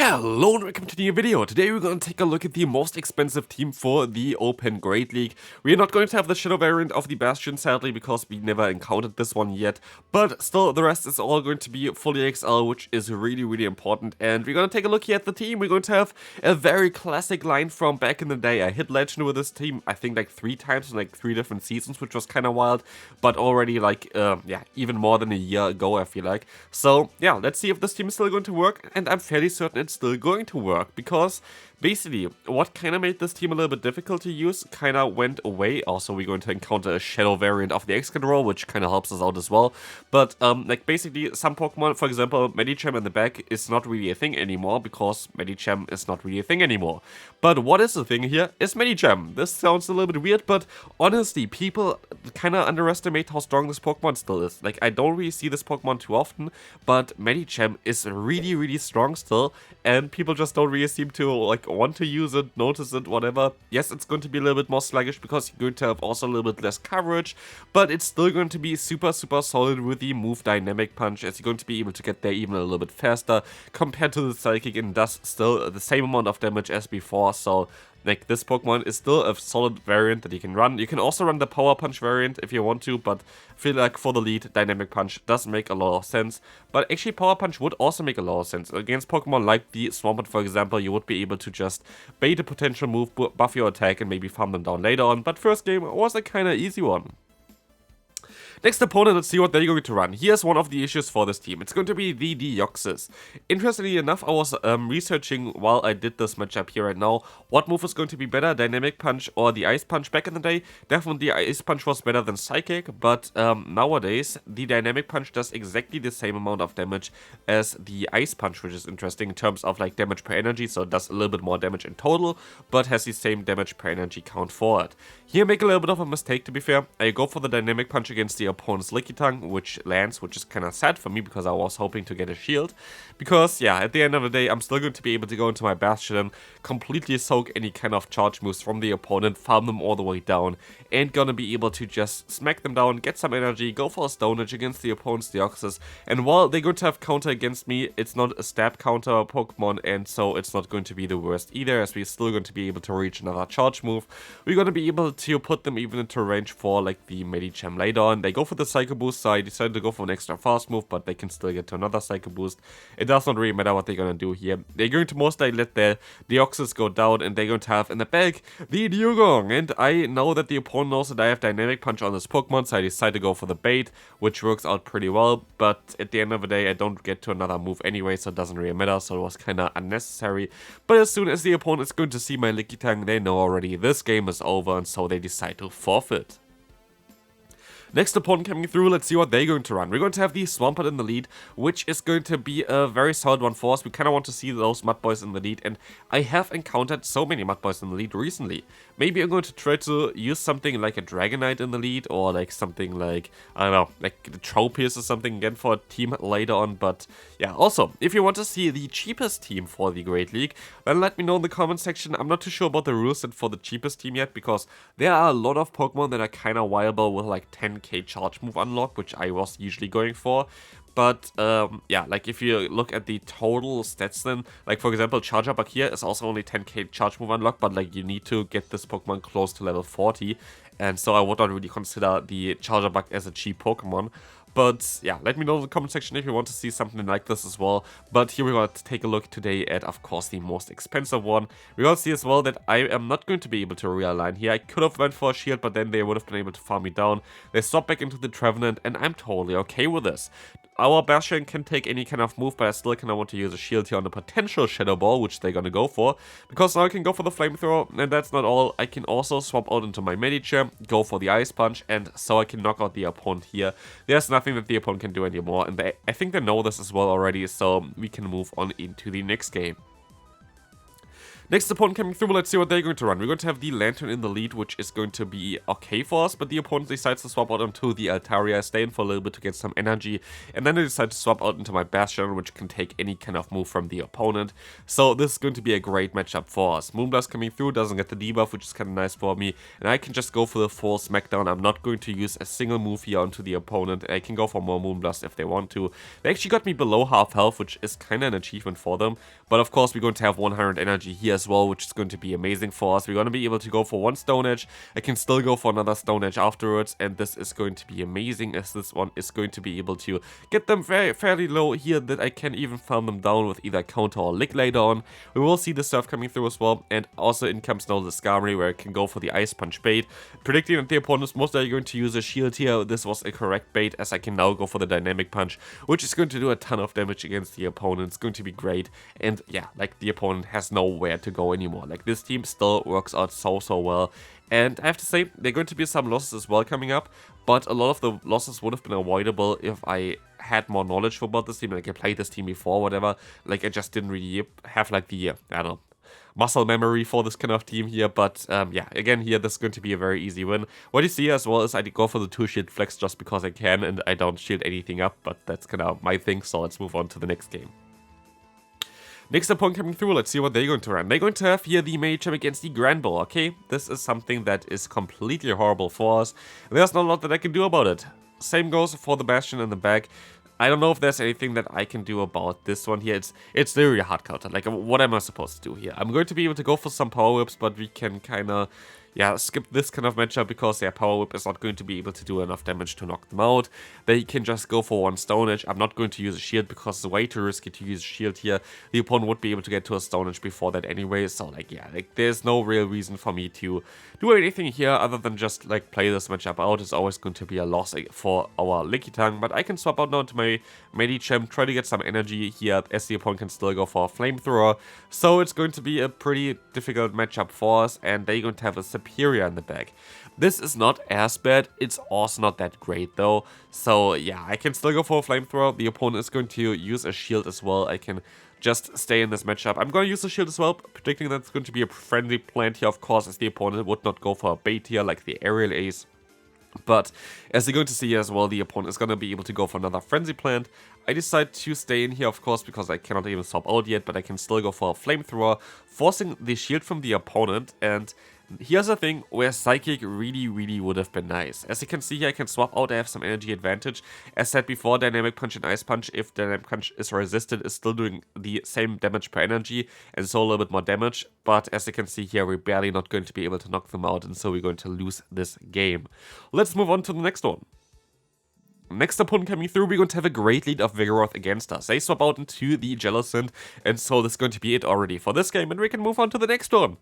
Hello and welcome to the new video. Today we're going to take a look at the most expensive team for the Open Great League. We are not going to have the Shadow variant of the Bastion sadly because we never encountered this one yet. But still the rest is all going to be fully XL, which is really important. And we're going to take a look here at the team. We're going to have a very classic line from back in the day. I hit Legend with this team I think like 3 times in like 3 different seasons, which was kind of wild. But already like yeah, even more than a year ago I feel like. So yeah, let's see if this team is still going to work. And I'm fairly certain it's still going to work, because basically what kind of made this team a little bit difficult to use kind of went away. Also, we're going to encounter a Shadow variant of the X-Control, which kind of helps us out as well. But like basically some Pokemon, for example Medicham in the back, is not really a thing anymore because Medicham is not really a thing anymore. But what is the thing here is Medicham. This sounds a little bit weird, but honestly people kind of underestimate how strong this Pokemon still is. Like, I don't really see this Pokemon too often, but Medicham is really strong still, and people just don't really seem to like want to use it, notice it, whatever. Yes, it's going to be a little bit more sluggish because you're going to have also a little bit less coverage, but it's still going to be super solid with the move Dynamic Punch, as you're going to be able to get there even a little bit faster compared to the Psychic, and does still the same amount of damage as before. So like, this Pokemon is still a solid variant that you can run. You can also run the Power Punch variant if you want to, but I feel like for the lead, Dynamic Punch does make a lot of sense. But actually, Power Punch would also make a lot of sense. Against Pokemon like the Swampert, for example, you would be able to just bait a potential move, buff your attack, and maybe farm them down later on. But first game was a kind of easy one. Next opponent, let's see what they're going to run. Here's one of the issues for this team. It's going to be the Deoxys. Interestingly enough, I was researching while I did this matchup here right now, what move is going to be better, Dynamic Punch or the Ice Punch. Back in the day, definitely Ice Punch was better than Psychic, but nowadays, the Dynamic Punch does exactly the same amount of damage as the Ice Punch, which is interesting in terms of like damage per energy, so it does a little bit more damage in total, but has the same damage per energy count for it. Here, make a little bit of a mistake, to be fair. I go for the Dynamic Punch against the opponent's Lickitung, which lands, which is kind of sad for me because I was hoping to get a shield. Because, yeah, at the end of the day, I'm still going to be able to go into my Bastion, completely soak any kind of charge moves from the opponent, farm them all the way down, and gonna be able to just smack them down, get some energy, go for a Stone Edge against the opponent's Deoxys. And while they're going to have counter against me, it's not a stab counter Pokemon, and so it's not going to be the worst either, as we're still going to be able to reach another charge move. We're going to be able to put them even into range for like the Medicham later on. They go for the Psycho Boost, so I decided to go for an extra fast move, but they can still get to another Psycho Boost. It does not really matter what they're going to do here. They're going to most likely let their Deoxys go down, and they're going to have in the back the Dugong. And I know that the opponent knows that I have Dynamic Punch on this Pokemon, so I decided to go for the bait, which works out pretty well. But at the end of the day, I don't get to another move anyway, so it doesn't really matter, so it was kind of unnecessary. But as soon as the opponent is going to see my Lickitung, they know already this game is over, and so they decide to forfeit. Next opponent coming through, let's see what they're going to run. We're going to have the Swampert in the lead, which is going to be a very solid one for us. We kind of want to see those Mud Boys in the lead, and I have encountered so many Mud Boys in the lead recently. Maybe I'm going to try to use something like a Dragonite in the lead, or like something like, I don't know, like the Tropius or something again for a team later on. But yeah, also, if you want to see the cheapest team for the Great League, then let me know in the comment section. I'm not too sure about the rule set for the cheapest team yet, because there are a lot of Pokemon that are kind of viable with like 10k charge move unlock, which I was usually going for. But yeah, like if you look at the total stats then, like for example Charger Bug here is also only 10k charge move unlock, but like you need to get this Pokemon close to level 40, and so I would not really consider the Charger Bug as a cheap Pokemon. But yeah, let me know in the comment section if you want to see something like this as well. But here we're going to take a look today at, of course, the most expensive one. We're going to see as well that I am not going to be able to realign here. I could have went for a shield, but then they would have been able to farm me down. They swap back into the Trevenant, and I'm totally okay with this. Our Bastion can take any kind of move, but I still kind of want to use a shield here on the potential Shadow Ball, which they're going to go for. Because now I can go for the Flamethrower, and that's not all. I can also swap out into my Medicham, go for the Ice Punch, and so I can knock out the opponent here. There's nothing that the opponent can do anymore, and I think they know this as well already, so we can move on into the next game. Next opponent coming through, let's see what they're going to run. We're going to have the Lanturn in the lead, which is going to be okay for us, but the opponent decides to swap out onto the Altaria, stay in for a little bit to get some energy, and then they decide to swap out into my Bastion, which can take any kind of move from the opponent. So this is going to be a great matchup for us. Moonblast coming through, doesn't get the debuff, which is kind of nice for me, and I can just go for the full smackdown. I'm not going to use a single move here onto the opponent. I can go for more Moonblast if they want to. They actually got me below half health, which is kind of an achievement for them, but of course we're going to have 100 energy here as well, which is going to be amazing for us. We're going to be able to go for one Stone Edge. I can still go for another Stone Edge afterwards, and this is going to be amazing, as this one is going to be able to get them fairly low here, that I can even farm them down with either Counter or Lick later on. We will see the Surf coming through as well, and also in comes now the Skarmory, where I can go for the Ice Punch bait. Predicting that the opponent is most likely going to use a shield here, this was a correct bait, as I can now go for the Dynamic Punch, which is going to do a ton of damage against the opponent. It's going to be great, and yeah, like the opponent has nowhere to go anymore. Like this team still works out so well, and I have to say there are going to be some losses as well coming up, but a lot of the losses would have been avoidable if I had more knowledge about this team. Like I played this team before, whatever. Like I just didn't really have like the I don't know, muscle memory for this kind of team here, but yeah, again here this is going to be a very easy win. What you see as well is I go for the 2 shield flex just because I can, and I don't shield anything up, but that's kind of my thing, so let's move on to the next game. Next opponent coming through, let's see what they're going to run. They're going to have here the Medicham against the Granbull, okay? This is something that is completely horrible for us. There's not a lot that I can do about it. Same goes for the Bastion in the back. I don't know if there's anything that I can do about this one here. It's literally a hard counter. Like, what am I supposed to do here? I'm going to be able to go for some Power Whips, but we can kind of, yeah, skip this kind of matchup because their Power Whip is not going to be able to do enough damage to knock them out. They can just go for one Stone Edge. I'm not going to use a shield because it's way too risky to use a shield here. The opponent would be able to get to a Stone Edge before that anyway, so like, yeah, like there's no real reason for me to do anything here other than just like play this matchup out. It's always going to be a loss for our Lickitung, but I can swap out now to my Medicham, try to get some energy here as the opponent can still go for a Flamethrower. So it's going to be a pretty difficult matchup for us, and they're going to have a Superior in the back. This is not as bad, it's also not that great though. So yeah, I can still go for a Flamethrower. The opponent is going to use a shield as well. I can just stay in this matchup. I'm going to use the shield as well, predicting that it's going to be a friendly plant here, of course, as the opponent would not go for a bait here like the Aerial Ace. But as you're going to see here as well, the opponent is going to be able to go for another Frenzy Plant. I decide to stay in here, of course, because I cannot even swap out yet, but I can still go for a Flamethrower, forcing the shield from the opponent. And here's the thing where Psychic really would have been nice. As you can see here, I can swap out, I have some energy advantage. As said before, Dynamic Punch and Ice Punch, if Dynamic Punch is resisted, is still doing the same damage per energy, and so a little bit more damage. But as you can see here, we're barely not going to be able to knock them out, and so we're going to lose this game. Let's move on to the next one. Next opponent coming through, we're going to have a great lead of Vigoroth against us. They swap out into the Jellicent, and so this is going to be it already for this game, and we can move on to the next one.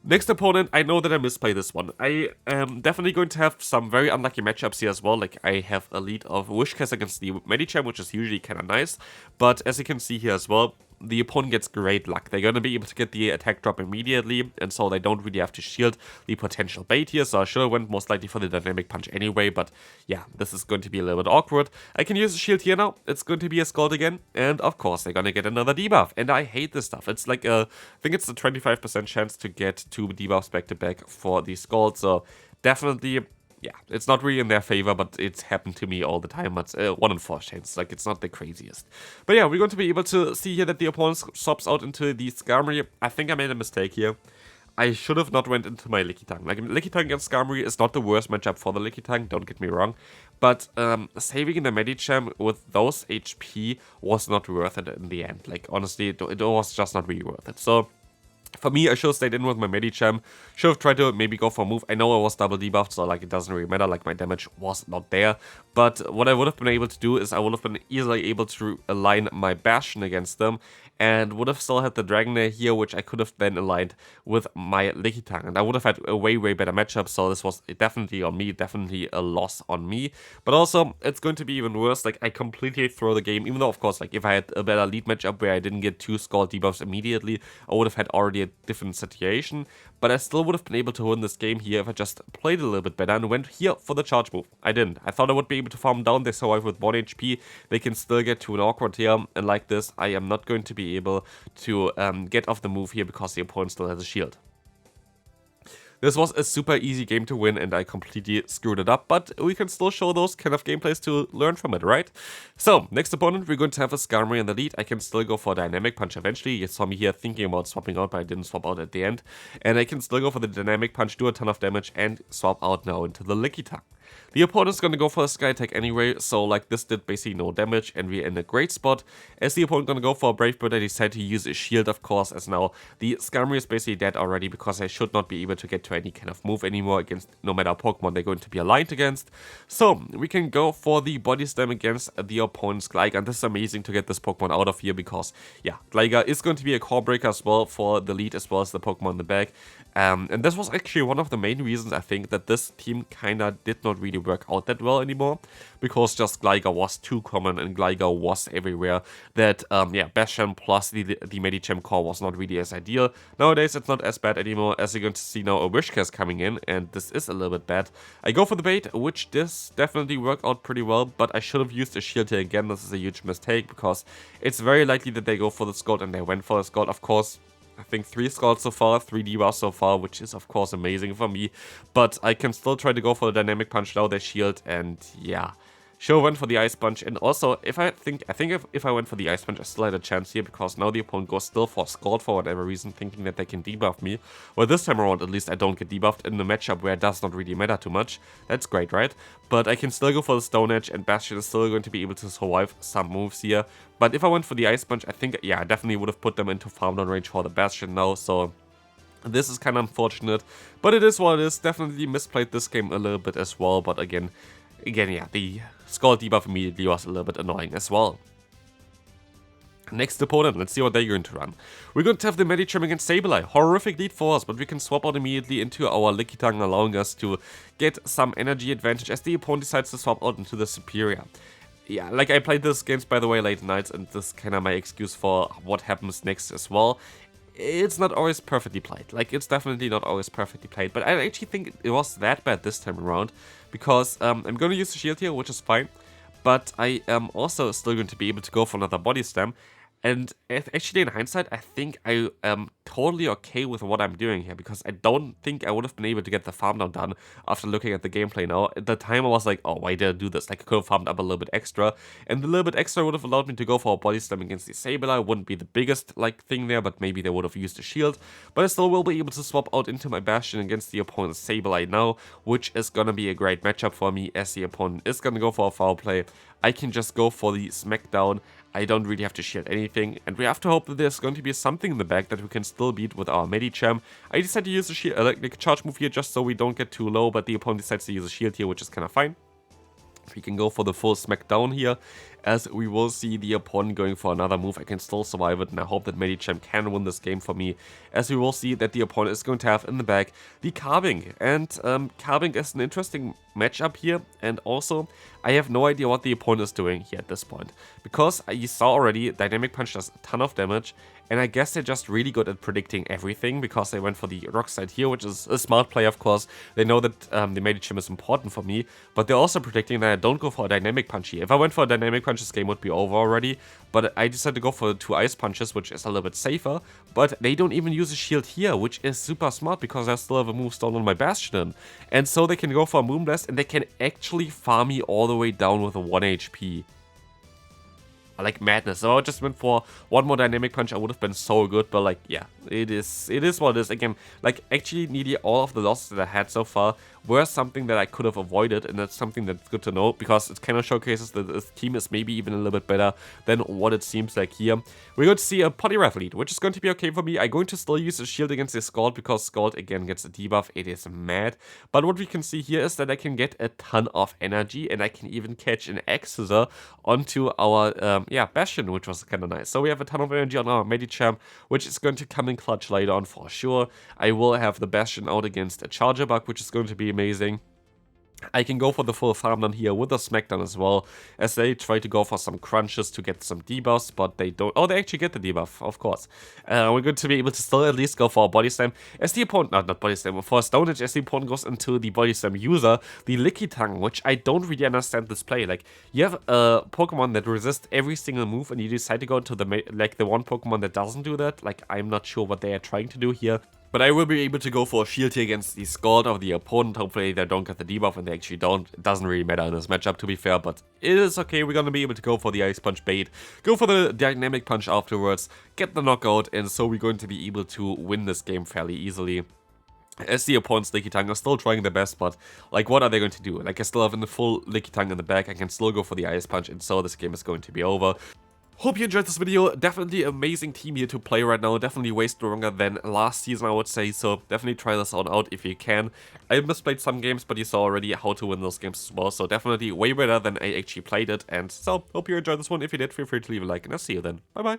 Next opponent, I know that I misplayed this one. I am definitely going to have some very unlucky matchups here as well. Like, I have a lead of Whiscash against the Medicham, which is usually kind of nice. But as you can see here as well, the opponent gets great luck. They're going to be able to get the attack drop immediately, and so they don't really have to shield the potential bait here. So I should have went most likely for the Dynamic Punch anyway, but yeah, this is going to be a little bit awkward. I can use a shield here now. It's going to be a Scald again, and of course they're going to get another debuff, and I hate this stuff. It's like I think it's a 25% chance to get 2 debuffs back to back for the Scald, so definitely, yeah, it's not really in their favor, but it's happened to me all the time. It's 1 in 4 chance, like it's not the craziest. But yeah, we're going to be able to see here that the opponent swaps out into the Skarmory. I think I made a mistake here. I should have not went into my Lickitung. Like, Lickitung against Skarmory is not the worst matchup for the Lickitung, don't get me wrong. But saving the Medicham with those HP was not worth it in the end. Like, honestly, it was just not really worth it. So for me, I should have stayed in with my Medicham. Should have tried to maybe go for a move. I know I was double debuffed, so like it doesn't really matter. Like, my damage was not there. But what I would have been able to do is I would have been easily able to align my Bastion against them, and would have still had the Dragonair here, which I could have then aligned with my Lickitung, and I would have had a way better matchup. So this was definitely on me, definitely a loss on me. But also, it's going to be even worse. Like, I completely throw the game, even though, of course, like if I had a better lead matchup where I didn't get 2 Scald debuffs immediately, I would have had already a different situation. But I still would have been able to win this game here if I just played a little bit better and went here for the charge move. I didn't. I thought I would be able to farm down. They survive with 1 HP. They can still get to an awkward here, and like this, I am not going to be be able to get off the move here because the opponent still has a shield. This was a super easy game to win and I completely screwed it up, but we can still show those kind of gameplays to learn from it, right? So, next opponent, we're going to have a Skarmory in the lead. I can still go for a Dynamic Punch eventually. You saw me here thinking about swapping out, but I didn't swap out at the end. And I can still go for the Dynamic Punch, do a ton of damage, and swap out now into the Lickitung. The opponent's gonna go for a Sky Attack anyway, so like this did basically no damage, and we're in a great spot. As the opponent gonna go for a Brave Bird, I decided to use a shield, of course, as now the Skarmory is basically dead already because I should not be able to get to any kind of move anymore against no matter Pokemon they're going to be aligned against. So we can go for the Body Slam against the opponent's Gligar, and this is amazing to get this Pokemon out of here because, yeah, Gligar is going to be a core breaker as well for the lead as well as the Pokemon in the back. And this was actually one of the main reasons I think that this team kinda did not really work out that well anymore, because just Gligar was too common and Gligar was everywhere, that yeah, Bastion plus the Medicham core was not really as ideal. Nowadays it's not as bad anymore, as you're going to see now a Whiscash coming in, and this is a little bit bad. I go for the bait, which this definitely worked out pretty well, but I should have used a shield here again. This is a huge mistake, because it's very likely that they go for the Scald, and they went for the Scald, of course. I think 3 Scalds so far, 3 debuffs so far, which is of course amazing for me. But I can still try to go for the Dynamic Punch now, their shield, and yeah. Sure went for the Ice Punch, and also if I think if I went for the Ice Punch, I still had a chance here, because now the opponent goes still for Scald for whatever reason, thinking that they can debuff me. Well, this time around at least I don't get debuffed in the matchup where it does not really matter too much. That's great, right? But I can still go for the Stone Edge, and Bastion is still going to be able to survive some moves here. But if I went for the Ice Punch, I think, yeah, I definitely would have put them into farm down range for the Bastion now, so this is kind of unfortunate. But it is what it is. Definitely misplayed this game a little bit as well, but again, yeah, the Scald debuff immediately was a little bit annoying as well. Next opponent, let's see what they're going to run. We're going to have the Medicham against Sableye. Horrific lead for us, but we can swap out immediately into our Lickitung, allowing us to get some energy advantage as the opponent decides to swap out into the Superior. Yeah, like I played this games, by the way, late nights, and this is kind of my excuse for what happens next as well. It's not always perfectly played. Like, it's definitely not always perfectly played, but I actually think it was that bad this time around, because I'm going to use the shield here, which is fine, but I am also still going to be able to go for another Body Slam. And actually, in hindsight, I think I am totally okay with what I'm doing here, because I don't think I would have been able to get the farm down done after looking at the gameplay now. At the time, I was like, oh, why did I do this? Like, I could have farmed up a little bit extra, and the little bit extra would have allowed me to go for a Body Slam against the Sableye. Wouldn't be the biggest, like, thing there, but maybe they would have used a shield. But I still will be able to swap out into my Bastion against the opponent's Sableye now, which is gonna be a great matchup for me, as the opponent is gonna go for a foul play. I can just go for the Smackdown. I don't really have to shield anything, and we have to hope that there's going to be something in the back that we can still beat with our Medicham. I decided to use a shield, like a charge move here, just so we don't get too low, but the opponent decides to use a shield here, which is kind of fine. We can go for the full Smackdown here, as we will see the opponent going for another move. I can still survive it, and I hope that Medicham can win this game for me, as we will see that the opponent is going to have in the back the Carbink, and Carbink is an interesting matchup here, and also I have no idea what the opponent is doing here at this point, because you saw already Dynamic Punch does a ton of damage, and I guess they're just really good at predicting everything, because they went for the Rock Slide here, which is a smart play, of course. They know that the Medicham is important for me, but they're also predicting that I don't go for a Dynamic Punch here. If I went for a Dynamic Punch, this game would be over already, but I decided to go for 2 Ice Punches, which is a little bit safer, but they don't even use a shield here, which is super smart, because I still have a move stone on my Bastion, and so they can go for a Moonblast, and they can actually farm me all the way down with a 1 HP. Like madness. So I just went for one more Dynamic Punch. I would have been so good, but like, yeah, it is what it is. Again, like, actually nearly all of the losses that I had so far were something that I could have avoided, and that's something that's good to know, because it kind of showcases that this team is maybe even a little bit better than what it seems like here. We're going to see a Poliwrath lead, which is going to be okay for me. I'm going to still use a shield against the Scald, because Scald again gets a debuff. It is mad. But what we can see here is that I can get a ton of energy, and I can even catch an X-Scissor onto our yeah, Bastion, which was kind of nice. So we have a ton of energy on our Medicham, which is going to come in clutch later on for sure. I will have the Bastion out against a Charger Bug, which is going to be amazing. I can go for the full farm down here with the Smackdown as well, as they try to go for some crunches to get some debuffs, but they don't. Oh, they actually get the debuff, of course. We're going to be able to still at least go for a Body Slam, as the opponent, not Body Slam, for a Stone Edge, as the opponent goes into the Body Slam user, the Lickitung, which I don't really understand this play. Like, you have a Pokemon that resists every single move, and you decide to go into the one Pokemon that doesn't do that. Like, I'm not sure what they are trying to do here. But I will be able to go for a shield here against the Scald of the opponent. Hopefully they don't get the debuff, and they actually don't. It doesn't really matter in this matchup, to be fair, but it is okay. We're gonna be able to go for the Ice Punch bait, go for the Dynamic Punch afterwards, get the knockout, and so we're going to be able to win this game fairly easily. As the opponent's Lickitung are still trying their best, but, like, what are they going to do? Like, I still have the full Lickitung in the back, I can still go for the Ice Punch, and so this game is going to be over. Hope you enjoyed this video. Definitely amazing team here to play right now. Definitely way stronger than last season, I would say. So definitely try this one out if you can. I misplayed some games, but you saw already how to win those games as well. So definitely way better than I actually played it. And so hope you enjoyed this one. If you did, feel free to leave a like, and I'll see you then. Bye bye.